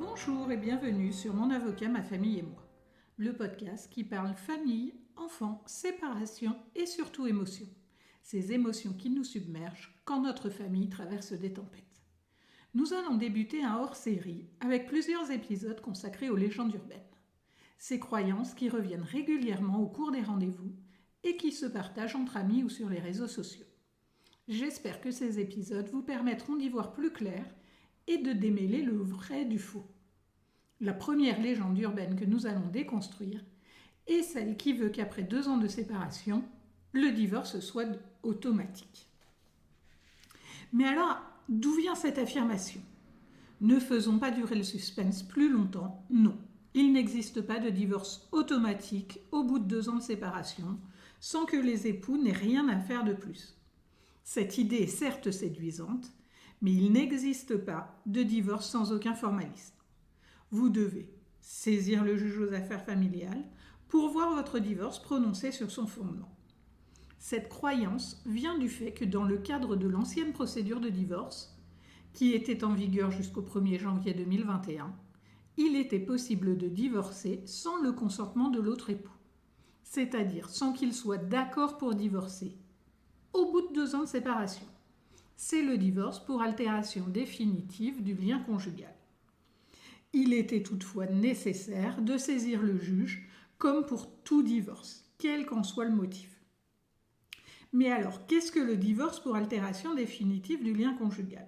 Bonjour et bienvenue sur Mon avocat, ma famille et moi, le podcast qui parle famille, enfants, séparation et surtout émotions. Ces émotions qui nous submergent quand notre famille traverse des tempêtes. Nous allons débuter un hors-série avec plusieurs épisodes consacrés aux légendes urbaines. Ces croyances qui reviennent régulièrement au cours des rendez-vous et qui se partagent entre amis ou sur les réseaux sociaux. J'espère que ces épisodes vous permettront d'y voir plus clair et de démêler le vrai du faux. La première légende urbaine que nous allons déconstruire est celle qui veut qu'après 2 ans de séparation, le divorce soit automatique. Mais alors, d'où vient cette affirmation ? Ne faisons pas durer le suspense plus longtemps, non. Il n'existe pas de divorce automatique au bout de 2 ans de séparation, sans que les époux n'aient rien à faire de plus. Cette idée est certes séduisante, mais il n'existe pas de divorce sans aucun formalisme. Vous devez saisir le juge aux affaires familiales pour voir votre divorce prononcé sur son fondement. Cette croyance vient du fait que dans le cadre de l'ancienne procédure de divorce, qui était en vigueur jusqu'au 1er janvier 2021, il était possible de divorcer sans le consentement de l'autre époux, c'est-à-dire sans qu'il soit d'accord pour divorcer, au bout de 2 ans de séparation. C'est le divorce pour altération définitive du lien conjugal. Il était toutefois nécessaire de saisir le juge comme pour tout divorce, quel qu'en soit le motif. Mais alors, qu'est-ce que le divorce pour altération définitive du lien conjugal ?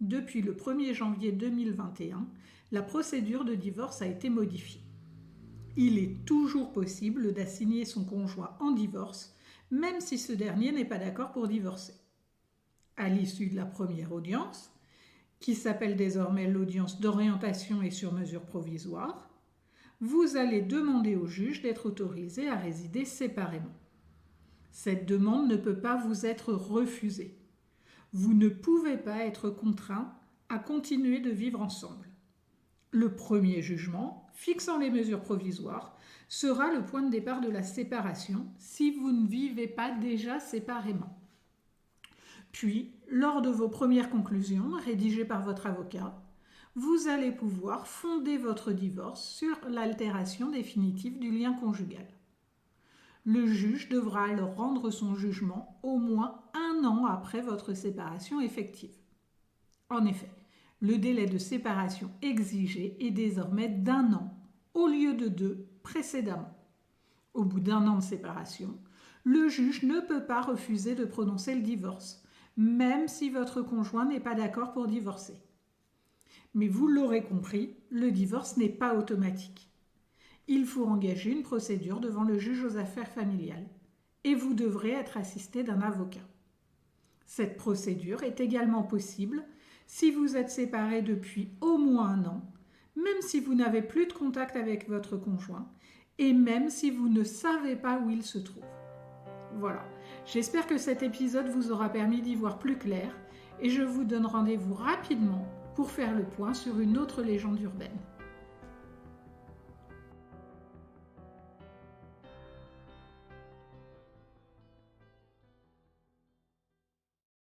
Depuis le 1er janvier 2021, la procédure de divorce a été modifiée. Il est toujours possible d'assigner son conjoint en divorce, même si ce dernier n'est pas d'accord pour divorcer. À l'issue de la première audience, qui s'appelle désormais l'audience d'orientation et sur mesure provisoire, vous allez demander au juge d'être autorisé à résider séparément. Cette demande ne peut pas vous être refusée. Vous ne pouvez pas être contraint à continuer de vivre ensemble. Le premier jugement, fixant les mesures provisoires, sera le point de départ de la séparation si vous ne vivez pas déjà séparément. Puis, lors de vos premières conclusions, rédigées par votre avocat, vous allez pouvoir fonder votre divorce sur l'altération définitive du lien conjugal. Le juge devra alors rendre son jugement au moins 1 an après votre séparation effective. En effet, le délai de séparation exigé est désormais d'1 an, au lieu de 2 précédemment. Au bout d'1 an de séparation, le juge ne peut pas refuser de prononcer le divorce, même si votre conjoint n'est pas d'accord pour divorcer. Mais vous l'aurez compris, le divorce n'est pas automatique. Il faut engager une procédure devant le juge aux affaires familiales et vous devrez être assisté d'un avocat. Cette procédure est également possible si vous êtes séparés depuis au moins 1 an, même si vous n'avez plus de contact avec votre conjoint et même si vous ne savez pas où il se trouve. Voilà, j'espère que cet épisode vous aura permis d'y voir plus clair et je vous donne rendez-vous rapidement pour faire le point sur une autre légende urbaine.